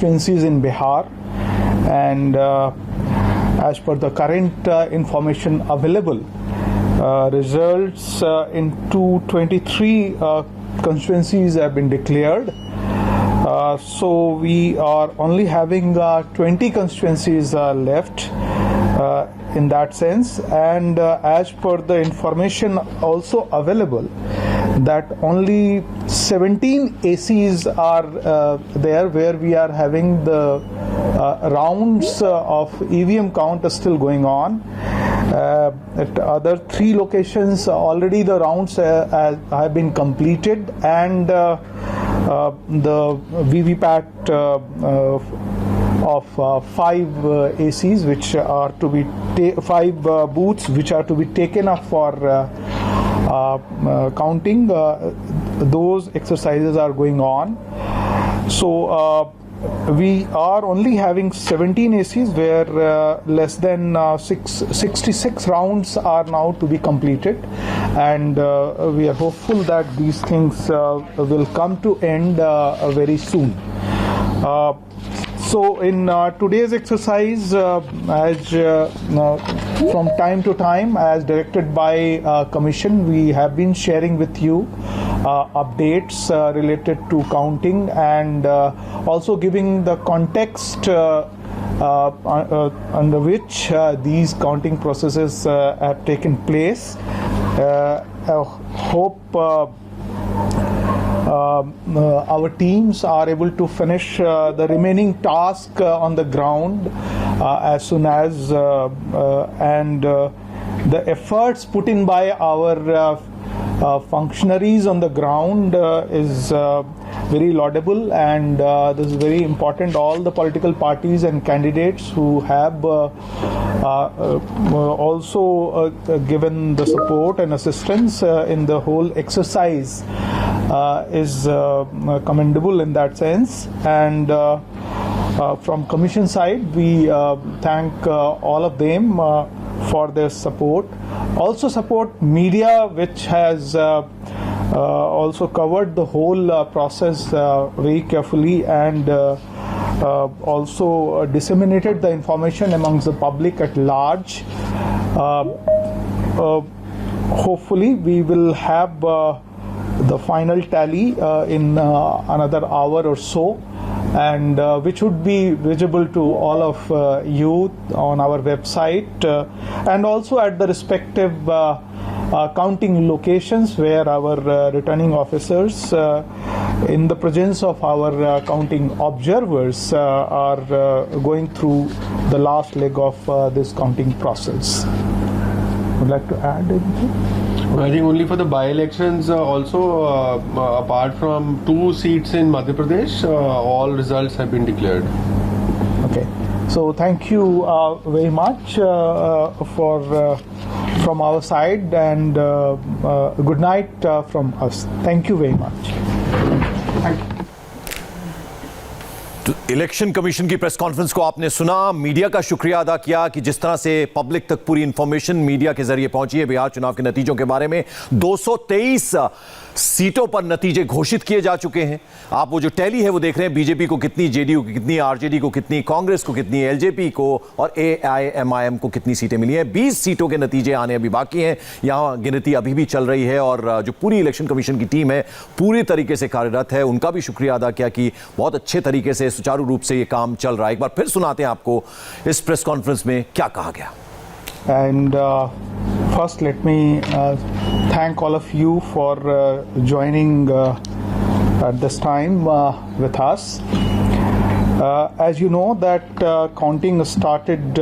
constituencies in Bihar, and as per the current information available, results in 223 constituencies have been declared. So we are only having 20 constituencies left in that sense, and as per the information also available, that only 17 ACs are there where we are having the rounds of EVM count are still going on. At other 3 locations already the rounds have been completed, and the VVPAT of 5 ACs which are to be 5 booths which are to be taken up for counting, those exercises are going on. So we are only having 17 ACs where less than 66 rounds are now to be completed, and we are hopeful that these things will come to end very soon. So in today's exercise, as from time to time, as directed by Commission, we have been sharing with you updates related to counting, and also giving the context under which these counting processes have taken place. I hope our teams are able to finish the remaining task on the ground as soon as, and the efforts put in by our functionaries on the ground is very laudable, and this is very important. All the political parties and candidates who have also given the support and assistance in the whole exercise is commendable in that sense. And from Commission side, we thank all of them for their support. Also support media, which has also covered the whole process very carefully, and also disseminated the information amongst the public at large. Hopefully we will have the final tally in another hour or so, and which would be visible to all of you on our website, and also at the respective counting locations where our returning officers, in the presence of our counting observers, are going through the last leg of this counting process. Would like to add anything? I think only for the by-elections, also apart from 2 seats in Madhya Pradesh, all results have been declared. Okay, so thank you very much from our side, and good night from us. Thank you very much. Thank you. तो election commission की press conference को आपने सुना, media का शुक्रिया अदा किया कि जिस तरह से पब्लिक तक पूरी इंफॉर्मेशन मीडिया के जरिए पहुंची है बिहार चुनाव के नतीजों के बारे में। 223 सीटों पर नतीजे घोषित किए जा चुके हैं। आप वो जो टैली है वो देख रहे हैं, बीजेपी को कितनी, जेडीयू को कितनी, आरजेडी को कितनी, कांग्रेस को कितनी, एलजेपी को और एआईएमआईएम को कितनी सीटें मिली हैं। 20 सीटों के नतीजे आने अभी बाकी हैं। यहां गिनती अभी भी चल रही है, और जो पूरी इलेक्शन कमीशन की टीम है पूरी तरीके से कार्यरत है। उनका भी शुक्रिया अदा किया कि बहुत अच्छे तरीके से, सुचारू रूप से ये काम चल रहा है। एक बार फिर सुनाते हैं आपको इस प्रेस कॉन्फ्रेंस में क्या कहा गया। And first, let me thank all of you for joining at this time with us. As you know that counting started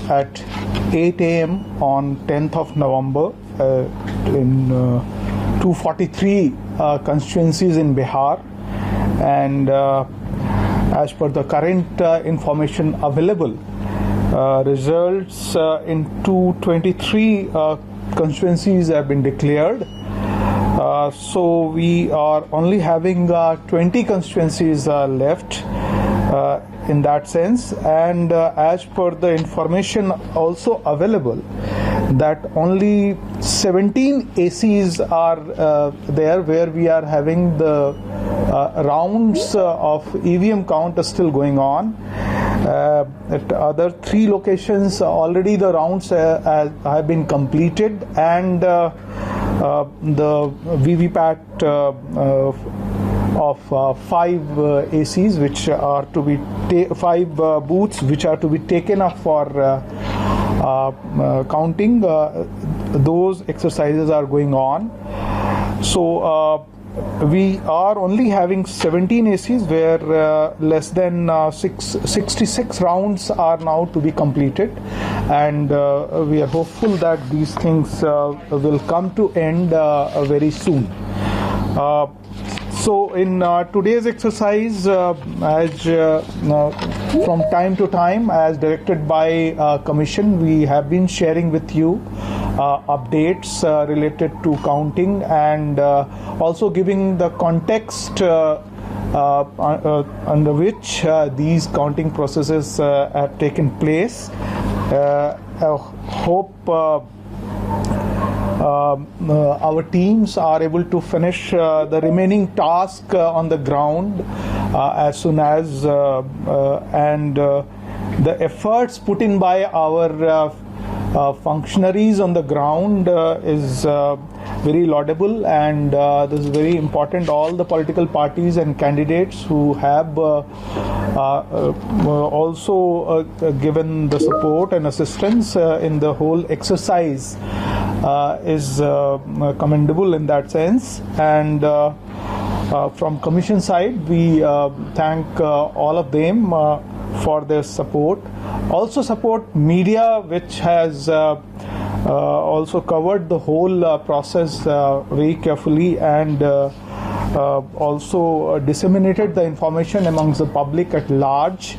at 8 a.m. on 10th of November in 243 constituencies in Bihar, and as per the current information available, results in 223 constituencies have been declared. So we are only having 20 constituencies left in that sense, and as per the information also available, that only 17 ACs are there where we are having the rounds of EVM count are still going on. At other 3 locations, already the rounds have been completed, and the VVPAT of 5 ACs, which are to be 5 booths, which are to be taken up for counting. Those exercises are going on. So we are only having 17 ACs, where less than 66 rounds are now to be completed, and we are hopeful that these things will come to end very soon. So in today's exercise, as from time to time, as directed by Commission, we have been sharing with you updates related to counting, and also giving the context under which these counting processes have taken place. I hope our teams are able to finish the remaining task on the ground as soon as, and the efforts put in by our functionaries on the ground is very laudable, and this is very important. All the political parties and candidates who have also given the support and assistance in the whole exercise is commendable in that sense. And from Commission side, we thank all of them for their support. Also support media, which has also covered the whole process very carefully, and also disseminated the information amongst the public at large.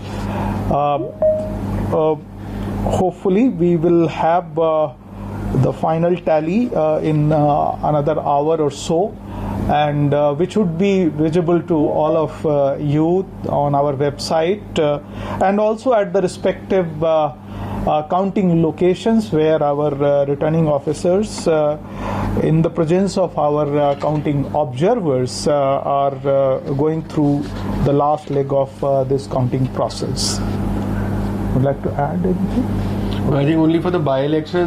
Hopefully we will have the final tally in another hour or so, and which would be visible to all of you on our website, and also at the respective counting locations, where our returning officers, in the presence of our counting observers, are going through the last leg of this counting process. Would like to add anything? I think only for the by-elections,